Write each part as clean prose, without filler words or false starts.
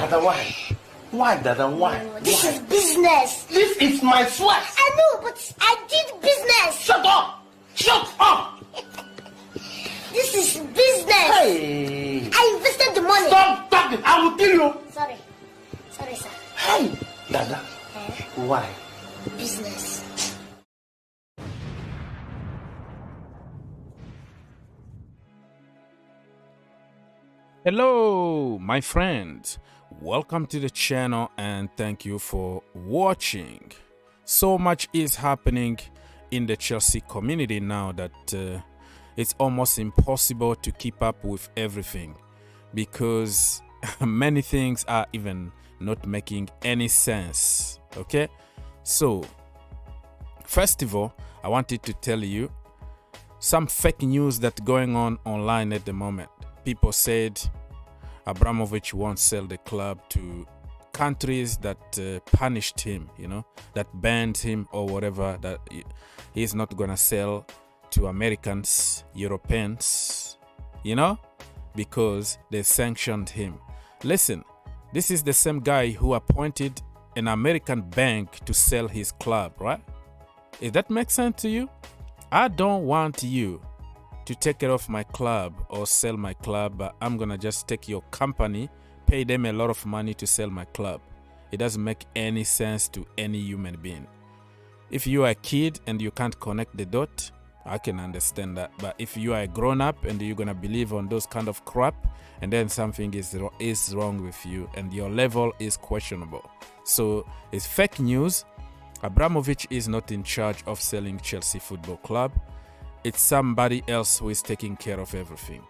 Dada, why? Why, Dada, why? This is business. This is my sweat. I know, but I did business. Shut up! Shut up! This is business. Hey! I invested the money. Stop talking! I will kill you! Sorry, sir. Hey! Dada, why? Business. Hello, my friends. Welcome to the channel and thank you for watching. So much is happening in the Chelsea community now that it's almost impossible to keep up with everything because many things are even not making any sense. Okay, so first of all, I wanted to tell you some fake news that's going on online at the moment. People said Abramovic won't sell the club to countries that punished him, that banned him or whatever, that he's not gonna sell to Americans, Europeans, because they sanctioned him. Listen, this is the same guy who appointed an American bank to sell his club, right? If that makes sense to you, I don't want you to take it off my club or sell my club, but I'm gonna just take your company, pay them a lot of money to sell my club. It doesn't make any sense to any human being. If you are a kid and you can't connect the dot, I can understand that. But if you are a grown-up and you're gonna believe on those kind of crap, and then something is wrong with you and your level is questionable. So it's fake news. Abramovic is not in charge of selling Chelsea Football Club. It's somebody else who is taking care of everything.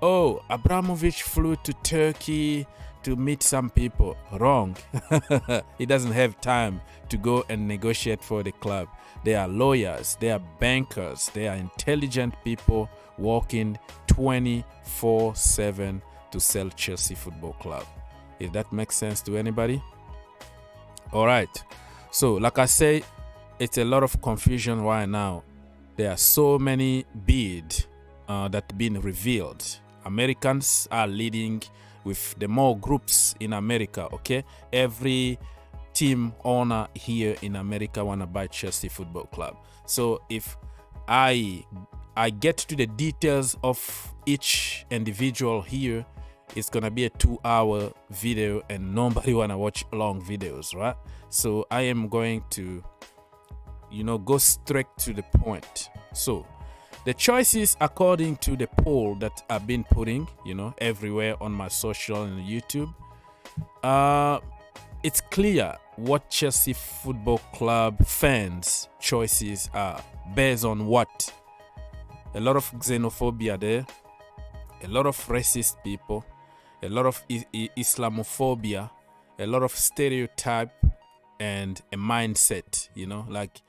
Oh, Abramovic flew to Turkey to meet some people. Wrong. He doesn't have time to go and negotiate for the club. They are lawyers, they are bankers, they are intelligent people working 24/7 to sell Chelsea Football Club. If that makes sense to anybody? All right. So, like I say, it's a lot of confusion right now. There are so many bids that have been revealed. Americans are leading with the more groups in America, okay? Every team owner here in America want to buy Chelsea Football Club. So if I get to the details of each individual here, it's going to be a 2-hour video and nobody want to watch long videos, right? So I am going to go straight to the point. So the choices according to the poll that I've been putting, everywhere on my social and YouTube, it's clear what Chelsea Football Club fans' choices are based on what. A lot of xenophobia there, a lot of racist people, a lot of Islamophobia, a lot of stereotype and a mindset, like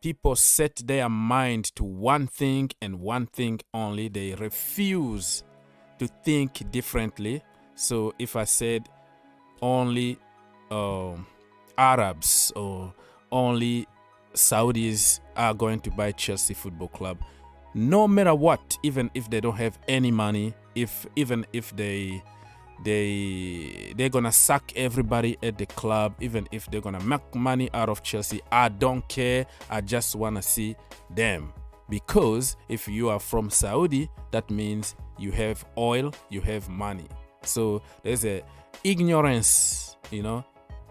people set their mind to one thing and one thing only. They refuse to think differently. So if I said only Arabs or only Saudis are going to buy Chelsea Football Club, no matter what, even if they don't have any money, even if they're gonna sack everybody at the club, even if they're gonna make money out of Chelsea, I don't care. I just wanna see them, because if you are from Saudi, that means you have oil, you have money. So there's a ignorance,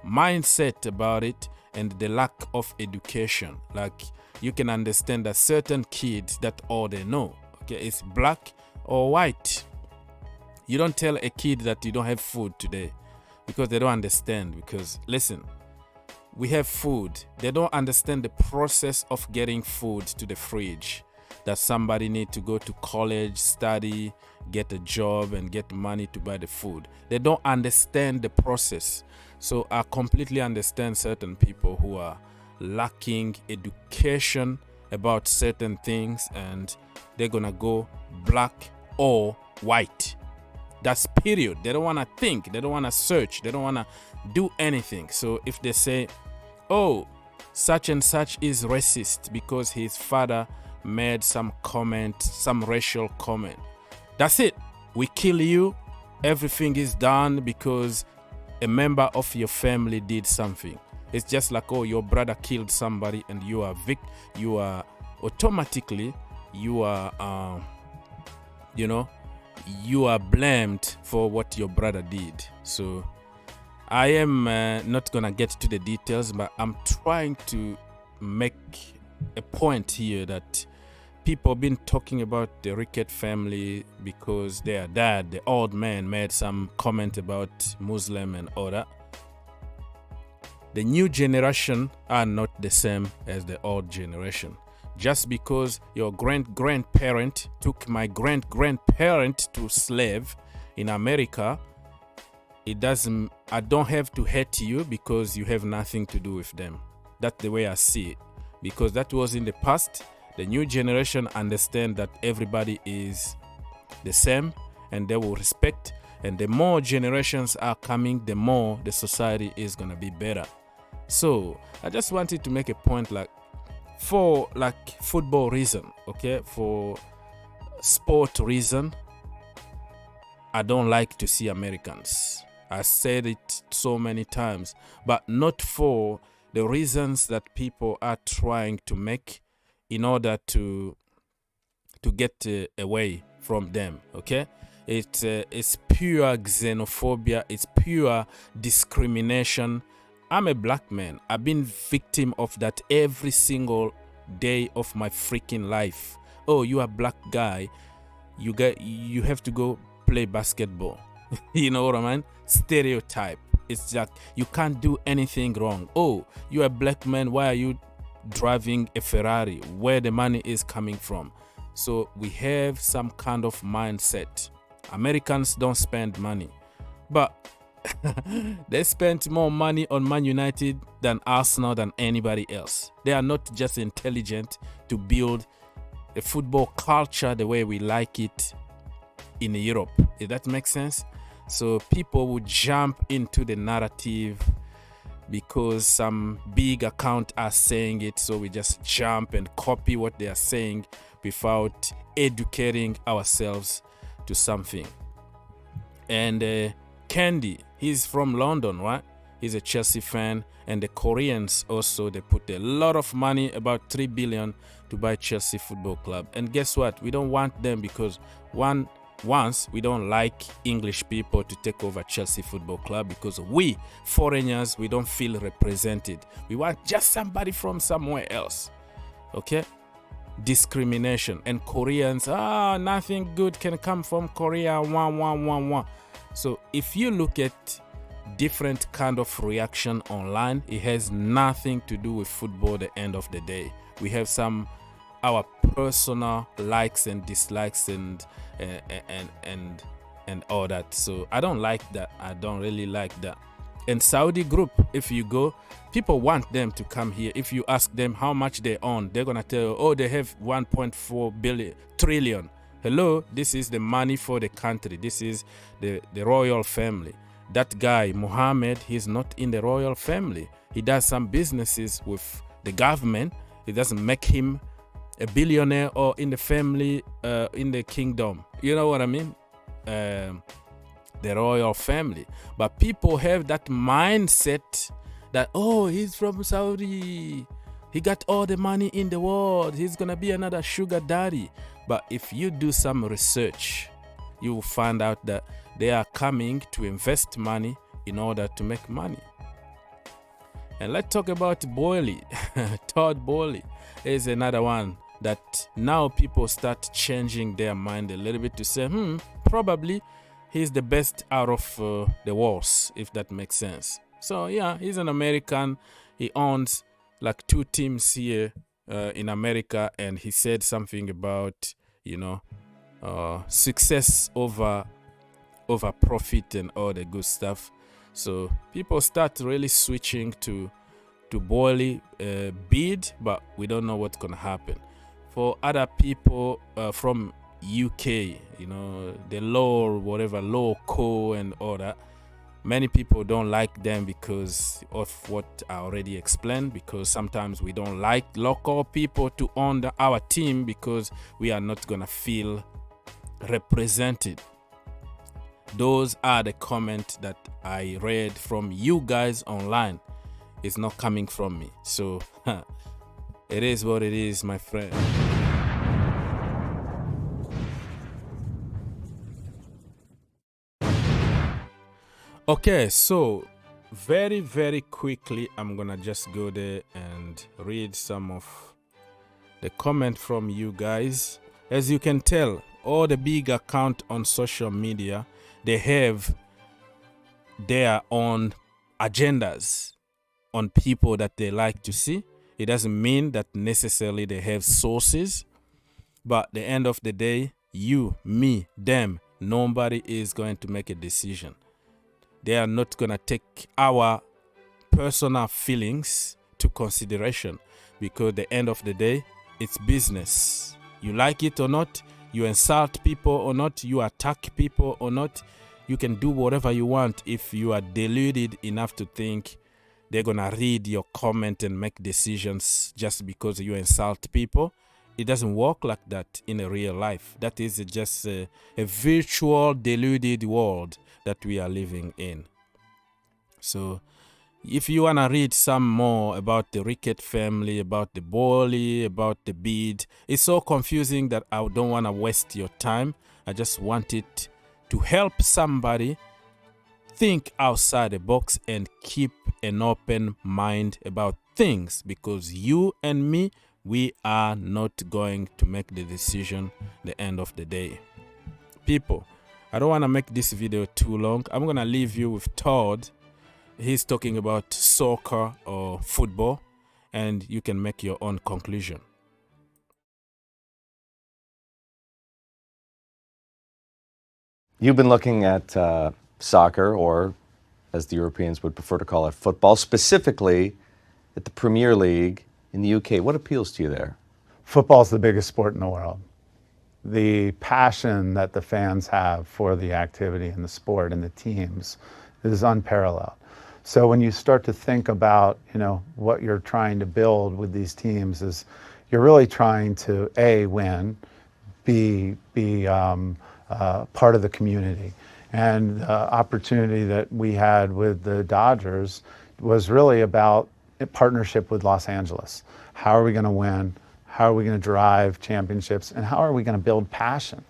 mindset about it, and the lack of education. Like, you can understand that certain kids, that all they know, okay, is black or white. You don't tell a kid that you don't have food today because they don't understand. Because listen, we have food. They don't understand the process of getting food to the fridge, that somebody need to go to college, study, get a job and get money to buy the food. They don't understand the process. So I completely understand certain people who are lacking education about certain things and they're gonna go black or white. That's period. They don't want to think, they don't want to search, they don't want to do anything. So if they say, oh, such and such is racist because his father made some comment, some racial comment, that's it, we kill you, everything is done because a member of your family did something. It's just like, oh, your brother killed somebody and you are automatically, you are blamed for what your brother did. So I am not gonna get to the details, but I'm trying to make a point here that people have been talking about the Ricketts family because their dad, the old man, made some comment about Muslim and all that. The new generation are not the same as the old generation. Just because your grandparent took my grandparent to slave in America, I don't have to hate you because you have nothing to do with them. That's the way I see it. Because that was in the past. The new generation understand that everybody is the same and they will respect. And the more generations are coming, the more the society is going to be better. So I just wanted to make a point, like, for like football reason, okay, for sport reason, I don't like to see Americans. I said it so many times, but not for the reasons that people are trying to make in order to get away from them, okay? It's pure xenophobia, it's pure discrimination. I'm a black man. I've been victim of that every single day of my freaking life. Oh, you are a black guy. You have to go play basketball. You know what I mean? Stereotype. It's like you can't do anything wrong. Oh, you're a black man. Why are you driving a Ferrari? Where the money is coming from? So we have some kind of mindset. Americans don't spend money, but they spent more money on Man United than Arsenal, than anybody else. They are not just intelligent to build a football culture the way we like it in Europe. If that makes sense? So people would jump into the narrative because some big account are saying it, so we just jump and copy what they are saying without educating ourselves to something. And Candy, he's from London, right? He's a Chelsea fan. And the Koreans also, they put a lot of money, about 3 billion, to buy Chelsea Football Club. And guess what? We don't want them because once we don't like English people to take over Chelsea Football Club because we foreigners, we don't feel represented. We want just somebody from somewhere else. Okay? Discrimination. And Koreans, nothing good can come from Korea. So if you look at different kind of reaction online, it has nothing to do with football at the end of the day. We have our personal likes and dislikes and all that. So I don't like that. I don't really like that. And Saudi group, if you go, people want them to come here. If you ask them how much they own, they're gonna tell you, oh, they have 1.4 trillion. Hello, this is the money for the country. This is the royal family. That guy, Mohammed, he's not in the royal family. He does some businesses with the government. It doesn't make him a billionaire or in the family, in the kingdom. You know what I mean? The royal family. But people have that mindset that, oh, he's from Saudi. He got all the money in the world. He's going to be another sugar daddy. But if you do some research, you will find out that they are coming to invest money in order to make money. And let's talk about Boehly. Todd Boehly is another one that now people start changing their mind a little bit to say, probably he's the best out of the worst, if that makes sense. So yeah, he's an American. He owns like 2 teams here in America, and he said something about, success over profit and all the good stuff. So people start really switching to Boehly bid, but we don't know what's gonna happen. For other people from UK, the law co and all that, many people don't like them because of what I already explained, because sometimes we don't like local people to own our team because we are not gonna feel represented. Those are the comments that I read from you guys online. It's not coming from me. So it is what it is, my friend. Okay, so very quickly, I'm gonna just go there and read some of the comment from you guys. As you can tell, all the big account on social media, they have their own agendas on people that they like to see. It doesn't mean that necessarily they have sources, but at the end of the day, you, me, them, nobody is going to make a decision. They are not going to take our personal feelings to consideration, because at the end of the day, it's business. You like it or not, you insult people or not, you attack people or not, you can do whatever you want. If you are deluded enough to think they're going to read your comment and make decisions just because you insult people, it doesn't work like that in a real life. That is just a virtual deluded world that we are living in. So if you want to read some more about the Ricketts family, about the Boehly, about the bid, it's so confusing that I don't want to waste your time. I just want it to help somebody think outside the box and keep an open mind about things, because you and me, we are not going to make the decision at the end of the day. People, I don't want to make this video too long. I'm going to leave you with Todd. He's talking about soccer or football, and you can make your own conclusion. You've been looking at soccer, or as the Europeans would prefer to call it, football, specifically at the Premier League in the UK. What appeals to you there? Football's the biggest sport in the world. The passion that the fans have for the activity and the sport and the teams is unparalleled. So when you start to think about, what you're trying to build with these teams, is you're really trying to A, win, B, be part of the community. And the opportunity that we had with the Dodgers was really about a partnership with Los Angeles. How are we going to win? How are we going to drive championships? And how are we going to build passion,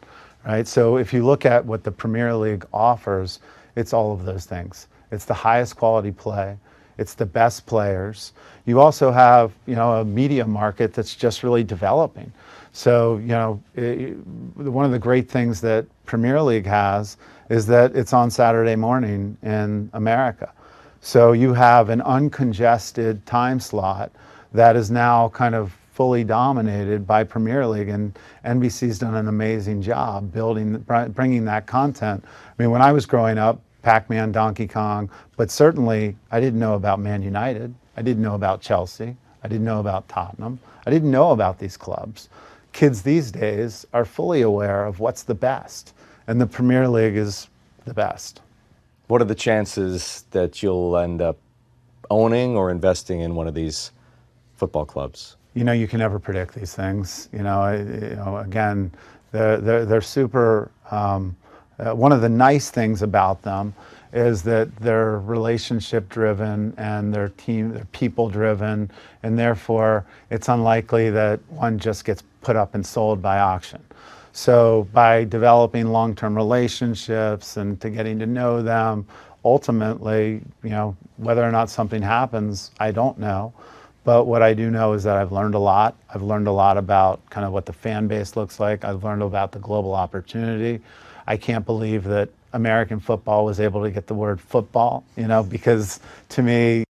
right? So if you look at what the Premier League offers, it's all of those things. It's the highest quality play. It's the best players. You also have, a media market that's just really developing. So, one of the great things that Premier League has is that it's on Saturday morning in America. So you have an uncongested time slot that is now kind of fully dominated by Premier League, and NBC's done an amazing job bringing that content. I mean, when I was growing up, Pac-Man, Donkey Kong, but certainly I didn't know about Man United. I didn't know about Chelsea. I didn't know about Tottenham. I didn't know about these clubs. Kids these days are fully aware of what's the best, and the Premier League is the best. What are the chances that you'll end up owning or investing in one of these football clubs? You can never predict these things. Again, they're super. One of the nice things about them is that they're relationship driven and they're people driven, and therefore it's unlikely that one just gets put up and sold by auction. So by developing long-term relationships and to getting to know them, ultimately, whether or not something happens, I don't know. But what I do know is that I've learned a lot. I've learned a lot about kind of what the fan base looks like. I've learned about the global opportunity. I can't believe that American football was able to get the word football, because to me,